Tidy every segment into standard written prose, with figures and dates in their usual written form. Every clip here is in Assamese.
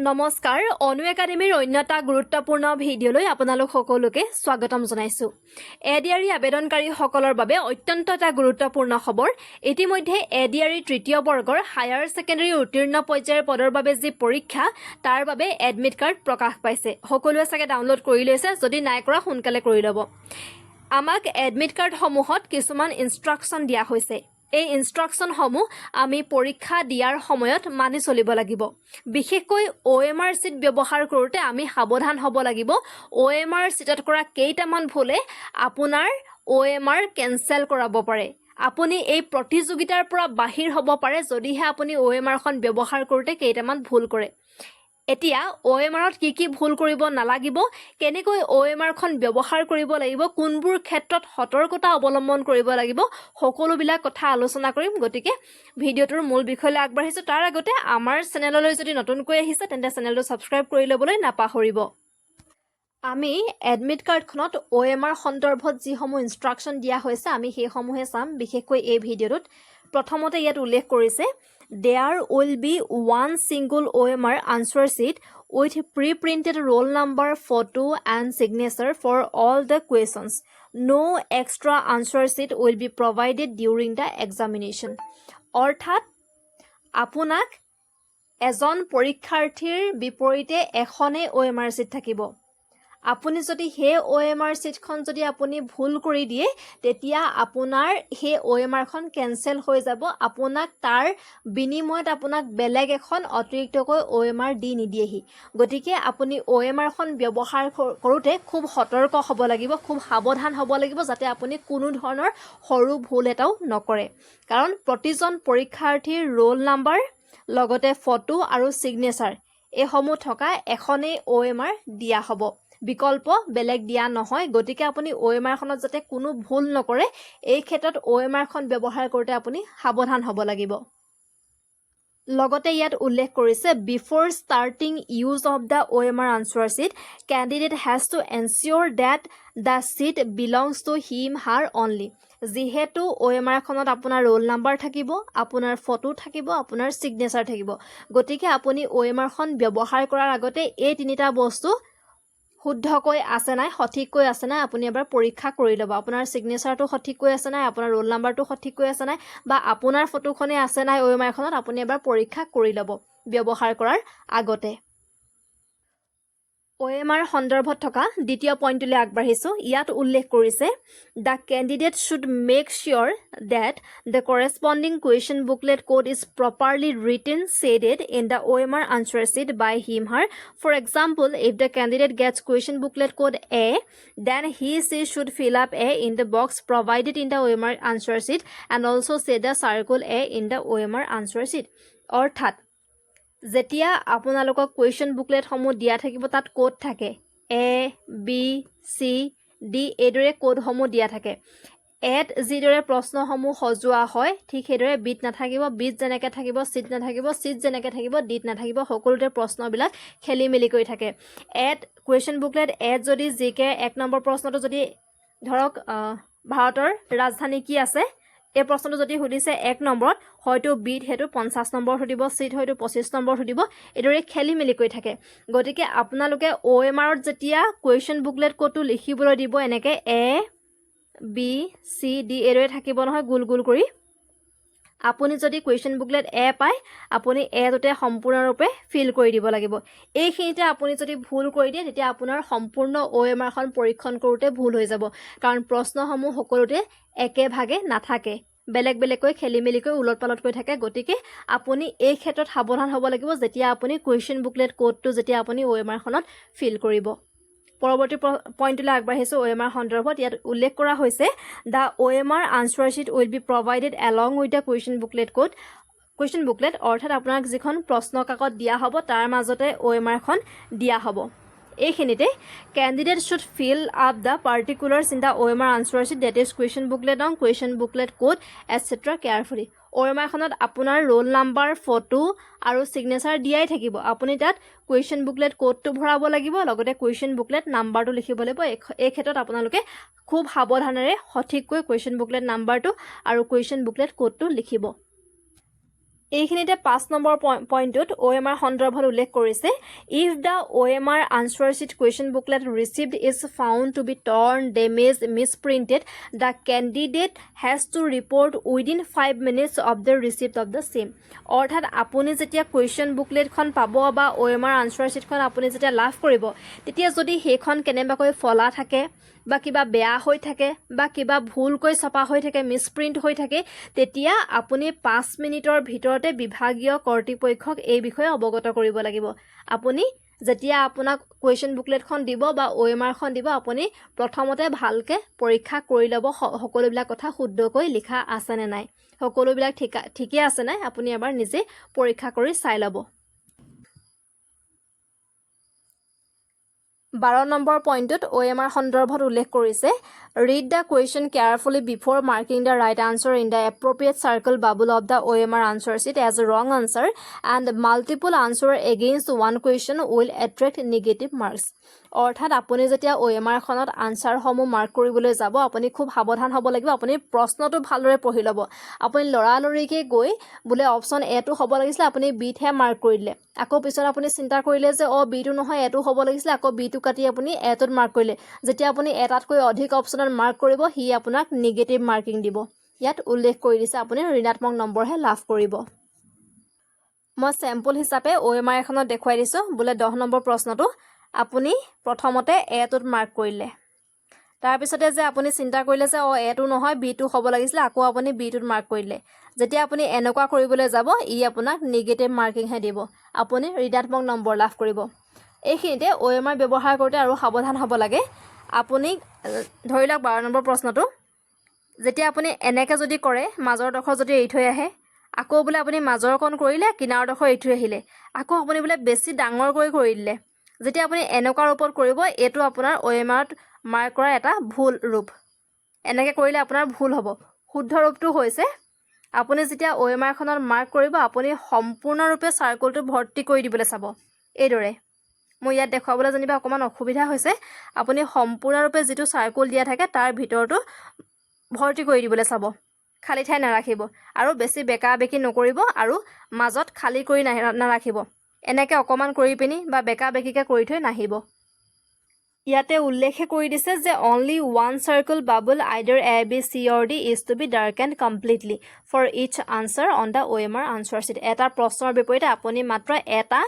নমস্কাৰ অনু একাডেমীৰ অন্যটা গুৰুত্বপূৰ্ণ ভিডিঅ'লৈ আপোনালোক সকলোকে স্বাগতম জনাইছোঁ। এডিআৰই আবেদনকাৰীসকলৰ বাবে অত্যন্ত এটা গুৰুত্বপূৰ্ণ খবৰ। ইতিমধ্যে এডিআৰই তৃতীয় বৰ্গৰ হায়াৰ ছেকেণ্ডাৰী উত্তীৰ্ণ পৰ্যায়ৰ পদৰ বাবে যি পৰীক্ষা তাৰ বাবে এডমিট কাৰ্ড প্ৰকাশ পাইছে। সকলোৱে চাগে ডাউনলোড কৰি লৈছে, যদি নাই কৰা সোনকালে কৰি ল'ব। আমাক এডমিট কাৰ্ডসমূহত কিছুমান ইনষ্ট্ৰাকশ্যন দিয়া হৈছে। এই ইনষ্ট্ৰাকশ্যনসমূহ আমি পৰীক্ষা দিয়াৰ সময়ত মানি চলিব লাগিব। বিশেষকৈ OMR চিট ব্যৱহাৰ কৰোঁতে আমি সাৱধান হ'ব লাগিব। OMR চিটত কৰা কেইটামান ভুলে আপোনাৰ OMR কেনচেল কৰাব পাৰে। আপুনি এই প্ৰতিযোগিতাৰ পৰা বাহিৰ হ'ব পাৰে যদিহে আপুনি OMRখন ব্যৱহাৰ কৰোঁতে কেইটামান ভুল কৰে। এতিয়া OMRত কি ভুল কৰিব নালাগিব, কেনেকৈ OMRখন ব্যৱহাৰ কৰিব লাগিব, কোনবোৰ ক্ষেত্ৰত সতৰ্কতা অৱলম্বন কৰিব লাগিব, সকলোবিলাক কথা আলোচনা কৰিম। গতিকে ভিডিঅ'টোৰ মূল বিষয়লৈ আগবাঢ়িছোঁ। তাৰ আগতে আমাৰ চেনেললৈ যদি নতুনকৈ আহিছে তেন্তে চেনেলটো ছাবস্ক্ৰাইব কৰি ল'বলৈ নাপাহৰিব। আমি এডমিট কাৰ্ডখনত OMR সন্দৰ্ভত যিসমূহ ইনষ্ট্ৰাকশ্যন দিয়া হৈছে আমি সেইসমূহে চাম। বিশেষকৈ এই ভিডিঅ'টোত প্ৰথমতে ইয়াত উল্লেখ কৰিছে there will be one single OMR answer sheet with pre-printed roll number, photo and signature for all the questions. No extra answer sheet will be provided during the examination. অৰ্থাৎ আপোনাক এজন পৰীক্ষাৰ্থীৰ বিপৰীতে এখনেই OMR চিট থাকিব। আপুনি যদি সেই OMR চিটখন যদি আপুনি ভুল কৰি দিয়ে তেতিয়া আপোনাৰ সেই OMRখন কেনচেল হৈ যাব। আপোনাক তাৰ বিনিময়ত আপোনাক বেলেগ এখন অতিৰিক্তকৈ OMR দি নিদিয়েহি। গতিকে আপুনি OMRখন ব্যৱহাৰ কৰোঁতে খুব সতৰ্ক হ'ব লাগিব, খুব সাৱধান হ'ব লাগিব যাতে আপুনি কোনো ধৰণৰ সৰু ভুল এটাও নকৰে। কাৰণ প্ৰতিজন পৰীক্ষাৰ্থীৰ ৰোল নাম্বাৰ লগতে ফটো আৰু ছিগনেচাৰ এইসমূহ থকা এখনেই OMR দিয়া হ'ব, বিকল্প বেলেগ দিয়া নহয়। গতিকে আপুনি OMRখনত যাতে কোনো ভুল নকৰে এই ক্ষেত্ৰত OMRখন ব্যৱহাৰ কৰোঁতে আপুনি সাৱধান হ'ব লাগিব। লগতে ইয়াত উল্লেখ কৰিছে before starting use of the OMR answer sheet candidate has to ensure that the sheet belongs to him her only. যিহেতু OMRখনত আপোনাৰ ৰোল নাম্বাৰ থাকিব, আপোনাৰ ফটো থাকিব, আপোনাৰ ছিগনেচাৰ থাকিব। গতিকে আপুনি OMRখন ব্যৱহাৰ কৰাৰ আগতে এই তিনিটা বস্তু শুদ্ধকৈ আছে নাই, সঠিককৈ আছে নাই আপুনি এবাৰ পৰীক্ষা কৰি ল'ব। আপোনাৰ ছিগনেচাৰটো সঠিককৈ আছে নাই, আপোনাৰ ৰোল নাম্বাৰটো সঠিককৈ আছে নাই, বা আপোনাৰ ফটোখনে আছে নাই OMRখনত আপুনি এবাৰ পৰীক্ষা কৰি ল'ব ব্যৱহাৰ কৰাৰ আগতে। OMR সন্দৰ্ভত থকা দ্বিতীয় পইণ্টলৈ আগবাঢ়িছোঁ। ইয়াত উল্লেখ কৰিছে the candidate should make sure that the corresponding question booklet code is properly written shaded in the OMR answer sheet by him her. For example, if the candidate gets question booklet code A, then she should fill up A in the box provided in the OMR answer sheet and also say the circle A in the OMR answer sheet. অৰ্থাৎ যেতিয়া আপোনালোকক কুৱেশ্যন বুকলেটসমূহ দিয়া থাকিব তাত কোড থাকে A, B, C, D এইদৰে কোডসমূহ দিয়া থাকে। এত যিদৰে প্ৰশ্নসমূহ সজোৱা হয় ঠিক সেইদৰে বিত নাথাকিব, বিত যেনেকৈ থাকিব চিট নাথাকিব, চিট যেনেকৈ থাকিব ডিত নাথাকিব, সকলোতে প্ৰশ্নবিলাক খেলি মেলি কৰি থাকে। এত কুৱেশ্যন বুকলেট এত যদি জিকে 1 নম্বৰ প্ৰশ্নটো যদি ধৰক ভাৰতৰ ৰাজধানী কি আছে এই প্ৰশ্নটো যদি সুধিছে 1 নম্বৰত, হয়তো বিত সেইটো 50 নম্বৰ সুধিব, চিট হয়তো 25 নম্বৰ সুধিব, এইদৰে খেলি মেলি কৰি থাকে। গতিকে আপোনালোকে OMRত যেতিয়া কুৱেশ্যন বুকলেট কোডটো লিখিবলৈ দিব এনেকৈ A, B, C, D এইদৰে থাকিব নহয় গোল গোল কৰি। আপুনি যদি কুৱেশ্যন বুকলেট A পায় আপুনি এটোতে সম্পূৰ্ণৰূপে ফিল কৰি দিব লাগিব। এইখিনিতে আপুনি যদি ভুল কৰি দিয়ে তেতিয়া আপোনাৰ সম্পূৰ্ণ OMRখন পৰীক্ষণ কৰোঁতে ভুল হৈ যাব। কাৰণ প্ৰশ্নসমূহ সকলোতে একেভাগে নাথাকে, বেলেগ বেলেগকৈ খেলি মেলিকৈ ওলট পালটকৈ থাকে। গতিকে আপুনি এই ক্ষেত্ৰত সাৱধান হ'ব লাগিব যেতিয়া আপুনি কুৱেশ্যন বুকলেট কোডটো যেতিয়া আপুনি OMRখনত ফিল কৰিব। পৰৱৰ্তী পইণ্টলৈ আগবাঢ়িছোঁ OMR সন্দৰ্ভত। ইয়াত উল্লেখ কৰা হৈছে the OMR answer sheet will be provided along with the question booklet code. Question booklet অৰ্থাৎ আপোনাক যিখন প্ৰশ্ন কাকত দিয়া হ'ব তাৰ মাজতে OMRখন দিয়া হ'ব। এইখিনিতে candidate should fill up the particulars in the OMR answer sheet that is question booklet and question booklet code etcetera carefully. OMRখনত আপোনাৰ ৰোল নাম্বাৰ, ফটো আৰু ছিগনেচাৰ দিয়াই থাকিব। আপুনি তাত কুৱেশ্যন বুকলেট কোডটো ভৰাব লাগিব, লগতে কুৱেশ্যন বুকলেট নাম্বাৰটো লিখিব লাগিব। এই ক্ষেত্ৰত আপোনালোকে খুব সাৱধানেৰে সঠিককৈ কুৱেশ্যন বুকলেট নাম্বাৰটো আৰু কুৱেশ্যন বুকলেট কোডটো লিখিব। এইখিনিতে 5 নম্বৰ পইণ্টত OMR সন্দৰ্ভত উল্লেখ কৰিছে if the OMR answer sheet question booklet received is found to be torn damage misprinted the candidate has to report within 5 minutes of the receipt of the same অৰ্থাৎ আপুনি যেতিয়া কুৱেশ্যন বুকলেটখন পাব বা OMR আনচাৰ শ্বিটখন আপুনি যেতিয়া লাভ কৰিব তেতিয়া যদি সেইখন কেনেবাকৈ ফলা থাকে বা কিবা বেয়া হৈ থাকে বা কিবা ভুলকৈ ছপা হৈ থাকে মিছপ্ৰিণ্ট হৈ থাকে তেতিয়া আপুনি 5 মিনিটৰ ভিতৰতে বিভাগীয় কৰ্তৃপক্ষক এই বিষয়ে অৱগত কৰিব লাগিব আপুনি যেতিয়া আপোনাক কুৱেশ্যন বুকলেটখন দিব বা OMRখন দিব আপুনি প্ৰথমতে ভালকে পৰীক্ষা কৰি ল'ব সকলোবিলাক কথা শুদ্ধকৈ লিখা আছে নে নাই সকলোবিলাক ঠিকে আছে নাই আপুনি এবাৰ নিজে পৰীক্ষা কৰি চাই ল'ব 12 নম্বৰ পইণ্টত OMR সন্দৰ্ভত উল্লেখ কৰিছে read the question carefully before marking the right answer in the appropriate circle bubble of the OMR answer sheet as a wrong answer and multiple answer against one question will attract negative marks অৰ্থাৎ আপুনি যেতিয়া OMRখনত আনচাৰসমূহ মাৰ্ক কৰিবলৈ যাব আপুনি খুব সাৱধান হ'ব লাগিব আপুনি প্ৰশ্নটো ভালদৰে পঢ়ি ল'ব আপুনি লৰালৰিকৈ গৈ বোলে অপশ্যন এটো হ'ব লাগিছিলে আপুনি বিতহে মাৰ্ক কৰি দিলে আকৌ পিছত আপুনি চিন্তা কৰিলে যে বিটো নহয় এটো হ'ব লাগিছিলে আকৌ বিটো কাটি আপুনি এটোত মাৰ্ক কৰিলে যেতিয়া আপুনি এটাতকৈ অধিক অপশ্যনত মাৰ্ক কৰিব সি আপোনাক নিগেটিভ মাৰ্কিং দিব ইয়াত উল্লেখ কৰি দিছে আপুনি ঋণাত্মক নম্বৰহে লাভ কৰিব মই চেম্পল হিচাপে OMR এখনত দেখুৱাই দিছোঁ বোলে 10 নম্বৰ প্ৰশ্নটো আপুনি প্ৰথমতে এটোত মাৰ্ক কৰিলে তাৰপিছতে যে আপুনি চিন্তা কৰিলে যে এটো নহয় বিটো হ'ব লাগিছিলে আকৌ আপুনি বিটোত মাৰ্ক কৰিলে যেতিয়া আপুনি এনেকুৱা কৰিবলৈ যাব ই আপোনাক নিগেটিভ মাৰ্কিংহে দিব আপুনি ঋণাত্মক নম্বৰ লাভ কৰিব এইখিনিতে OMR ব্যৱহাৰ কৰোঁতে আৰু সাৱধান হ'ব লাগে আপুনি ধৰি লওক 12 নম্বৰ প্ৰশ্নটো যেতিয়া আপুনি এনেকৈ যদি কৰে মাজৰ ডখৰ যদি এৰি থৈ আহে আকৌ বোলে আপুনি মাজৰকণ কৰিলে কিনাৰৰ ডখৰ এৰি থৈ আহিলে আকৌ আপুনি বোলে বেছি ডাঙৰকৈ কৰি দিলে যেতিয়া আপুনি এনেকুৱা ৰূপত কৰিব এইটো আপোনাৰ OMRত মাৰ্ক কৰা এটা ভুল ৰূপ এনেকৈ কৰিলে আপোনাৰ ভুল হ'ব শুদ্ধ ৰূপটো হৈছে আপুনি যেতিয়া OMRখনত মাৰ্ক কৰিব আপুনি সম্পূৰ্ণৰূপে চাৰ্কলটো ভৰ্তি কৰি দিবলৈ চাব এইদৰে মই ইয়াত দেখুৱাবলৈ জানিবা অকমান অসুবিধা হৈছে আপুনি সম্পূৰ্ণৰূপে যেটো সাৰ্কেল দিয়া থাকে তাৰ ভিতৰটো ভৰ্তি কৰি দিবলৈ চাব খালি ঠাই নাৰাখিব আৰু বেছি বেকা বেকি নকৰিব আৰু মাজত খালি কৰি নাৰাখিব এনেকৈ অকমান কৰি পিনি বা বেকা বেকিকে কৰি থৈ নাহিব ইয়াতে উল্লেখ কৰি দিছে যে only one circle bubble either A B C or D is to be darkened completely for each answer on the OMR answer sheet এটা প্ৰশ্নৰ বিপৰীতে আপুনি মাত্ৰ এটা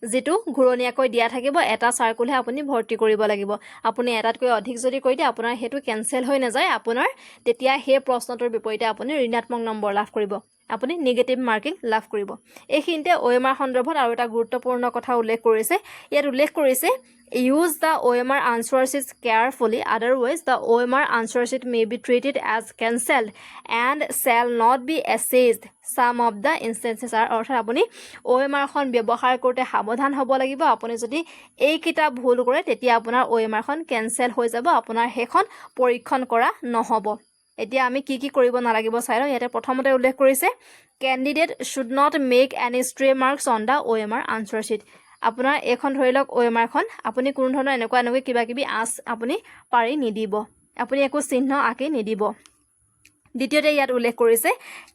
যেটো ঘুৰণিয়াকৈ দিয়া থাকিব এটা সাৰ্কুলহে আপুনি ভৰ্তি কৰিব লাগিব আপুনি এটাতকৈ অধিক যদি কৰি দিয়ে আপোনাৰ হেতু কেনসেল হৈ নাযায় আপোনাৰ তেতিয়া হে প্ৰশ্নটোৰ বিপৰীতে আপুনি ঋণাত্মক নম্বৰ লাভ কৰিব আপুনি নেগেটিভ মাৰ্কিং লাভ কৰিব এইখিনিতে OMR সন্দৰ্ভত আৰু এটা গুৰুত্বপূৰ্ণ কথা উল্লেখ কৰিছে ইয়াত উল্লেখ কৰিছে use the OMR answer sheets carefully otherwise the OMR answer sheet may be treated as cancelled and shall not be assessed some of the instances are অৰ্থাৎ আপুনি OMR খন ব্যৱহাৰ কৰোঁতে সাৱধান হ'ব লাগিব আপুনি যদি এই কিতাপ ভুল কৰে তেতিয়া আপোনাৰ OMR খন কেনসেল হৈ যাব আপোনাৰ হেখন পৰীক্ষণ কৰা নহব এতিয়া আমি কি কৰিব নালাগিব চাইলো ইয়াতে প্ৰথমতে উল্লেখ কৰিছে candidate should not make any stray marks on the OMR answer sheet আপোনাৰ এখন ধৰি লওক OMR খন আপুনি কোন ধৰণৰ এনেকুৱা কিবা কিবি আপুনি পাৰি নিদিব আপুনি একো চিহ্ন আঁকি নিদিব দ্বিতীয়তে ইয়াত উল্লেখ কৰিছে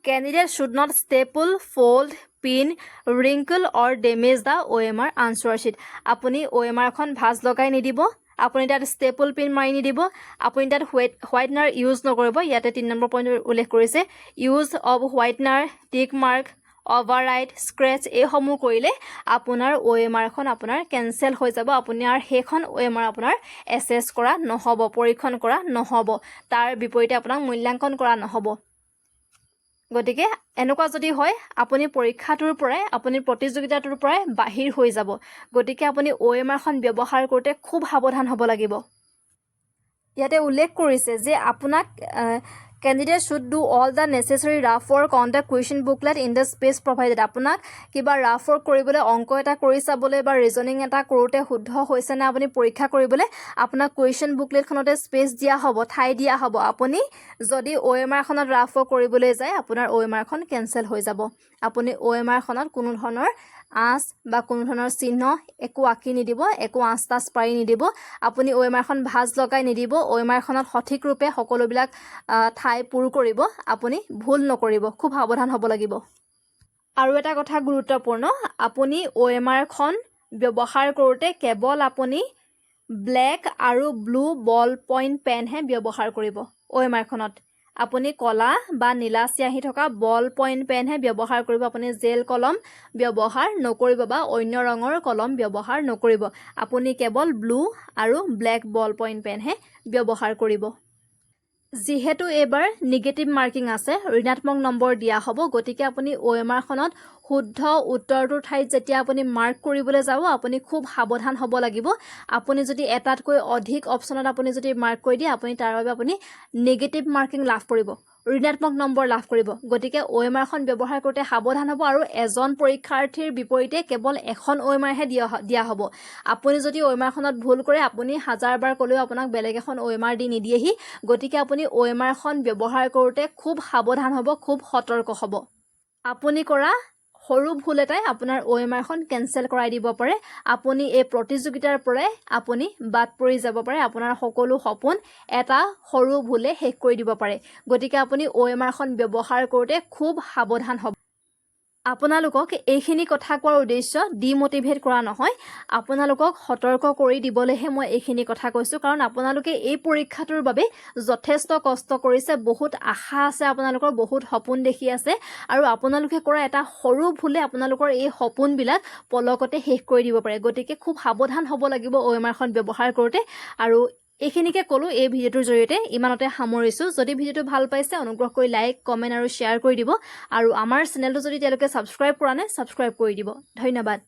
candidate should not staple fold pin wrinkle or damage the OMR answer sheet আপুনি OMR খন ভাঁজ লগাই নিদিব আপুনি তাত staple pin মাৰি নিদিব আপুনি তাত হোৱাইটনাৰ ইউজ নকৰিব ইয়াতে 3 নম্বৰ পইণ্ট উল্লেখ কৰিছে use of whitener tick mark override scratch এই সমূহ কৰিলে আপোনাৰ OMR খন আপোনাৰ কেনসেল হৈ যাব আপোনাৰ হেখন OMR আপোনাৰ এসেস কৰা নহব পৰীক্ষণ কৰা নহব তাৰ বিপৰীতে আপোনাক মূল্যাঙ্কন কৰা নহব গতিকে এনেকুৱা যদি হয় আপুনি পৰীক্ষাটোৰ পৰাই আপুনি প্ৰতিযোগিতাটোৰ পৰাই বাহিৰ হৈ যাব গতিকে আপুনি OMR খন ব্যৱহাৰ কৰোঁতে খুব সাৱধান হ'ব লাগিব ইয়াতে উল্লেখ কৰিছে যে আপোনাক candidate should do all the necessary rough work on the question booklet in the space provided আপোনাক কিবা rough work কৰিবলৈ অংক এটা কৰি চাবলৈ বা ৰিজনিং এটা কৰোঁতে শুদ্ধ হৈছে না আপুনি পৰীক্ষা কৰিবলৈ আপোনাক question booklet খনতে স্পেচ দিয়া হ'ব ঠাই দিয়া হ'ব আপুনি যদি OMR খনত rough work কৰিবলৈ যায় আপোনাৰ OMR খন কেনসেল হৈ যাব আপুনি OMR খনত কোনো ধৰণৰ আঁচ বা কোনো ধৰণৰ চিহ্ন একো আঁকি নিদিব একো আঁচ তাচ পাৰি নিদিব আপুনি OMR খন ভাঁজ লগাই নিদিব OMR খনত সঠিক ৰূপে সকলোবিলাক ঠাই পূৰ কৰিব আপুনি ভুল নকৰিব খুব সাৱধান হ'ব লাগিব আৰু এটা কথা গুৰুত্বপূৰ্ণ, আপুনি OMR খন ব্যৱহাৰ কৰোঁতে কেৱল আপুনি ব্লেক আৰু ব্লু বল পইণ্ট পেনহে ব্যৱহাৰ কৰিব। OMR খনত আপুনি কলা বা নীলা চিয়াহী থকা বল পইণ্ট পেনহে ব্যৱহাৰ কৰিব। আপুনি জেল কলম ব্যৱহাৰ নকৰিব বা অন্য ৰঙৰ কলম ব্যৱহাৰ নকৰিব। আপুনি কেৱল ব্লু আৰু ব্লেক বল পইণ্ট পেনহে ব্যৱহাৰ কৰিব। যিহেতু এইবাৰ নিগেটিভ মাৰ্কিং আছে, ঋণাত্মক নম্বৰ দিয়া হ'ব, গতিকে আপুনি OMR খনত শুদ্ধ উত্তৰটোৰ ঠাইত যেতিয়া আপুনি মাৰ্ক কৰিবলৈ যাব, আপুনি খুব সাৱধান হ'ব লাগিব। আপুনি যদি এটাতকৈ অধিক অপশ্যনত আপুনি যদি মাৰ্ক কৰি দিয়ে, আপুনি তাৰ বাবে আপুনি নিগেটিভ মাৰ্কিং লাভ কৰিব, ঋণাত্মক নম্বৰ লাভ কৰিব। গতিকে OMR খন ব্যৱহাৰ কৰোঁতে সাৱধান হ'ব আৰু এজন পৰীক্ষাৰ্থীৰ বিপৰীতে কেৱল এখন OMR হে দিয়া হ'ব। আপুনি যদি OMR খনত ভুল কৰে, আপুনি হাজাৰবাৰ ক'লেও আপোনাক বেলেগ এখন OMR দি নিদিয়েহি। গতিকে আপুনি OMR খন ব্যৱহাৰ কৰোঁতে খুব সাৱধান হ'ব, খুব সতৰ্ক হ'ব। আপুনি কৰা সৰু ভুল এটাই আপোনাৰ OMR খন কেনচেল কৰাই দিব পাৰে। আপুনি এই প্ৰতিযোগিতাৰ পৰাই আপুনি বাদ পৰি যাব পাৰে। আপোনাৰ সকলো সপোন এটা সৰু ভুলে শেষ কৰি দিব পাৰে। গতিকে আপুনি OMR খন ব্যৱহাৰ কৰোঁতে খুব সাৱধান হ'ব। আপোনালোকক এইখিনি কথা কোৱাৰ উদ্দেশ্য ডিমোটিভেট কৰা নহয়, আপোনালোকক সতৰ্ক কৰি দিবলৈহে মই এইখিনি কথা কৈছোঁ। কাৰণ আপোনালোকে এই পৰীক্ষাটোৰ বাবে যথেষ্ট কষ্ট কৰিছে, বহুত আশা আছে আপোনালোকৰ, বহুত সপোন দেখি আছে, আৰু আপোনালোকে কৰা এটা সৰু ভুলে আপোনালোকৰ এই সপোনবিলাক পলকতে শেষ কৰি দিব পাৰে। গতিকে খুব সাৱধান হ'ব লাগিব OMR খন ব্যৱহাৰ কৰোঁতে। আৰু এইখিনিকে ক'লোঁ এই ভিডিঅ'টোৰ জৰিয়তে, ইমানতে সামৰিছোঁ। যদি ভিডিঅ'টো ভাল পাইছে, অনুগ্ৰহ কৰি লাইক, কমেণ্ট আৰু শ্বেয়াৰ কৰি দিব। আৰু আমাৰ চেনেলটো যদি তেওঁলোকে ছাবস্ক্ৰাইব কৰা নাই, ছাবস্ক্ৰাইব কৰি দিব। ধন্যবাদ।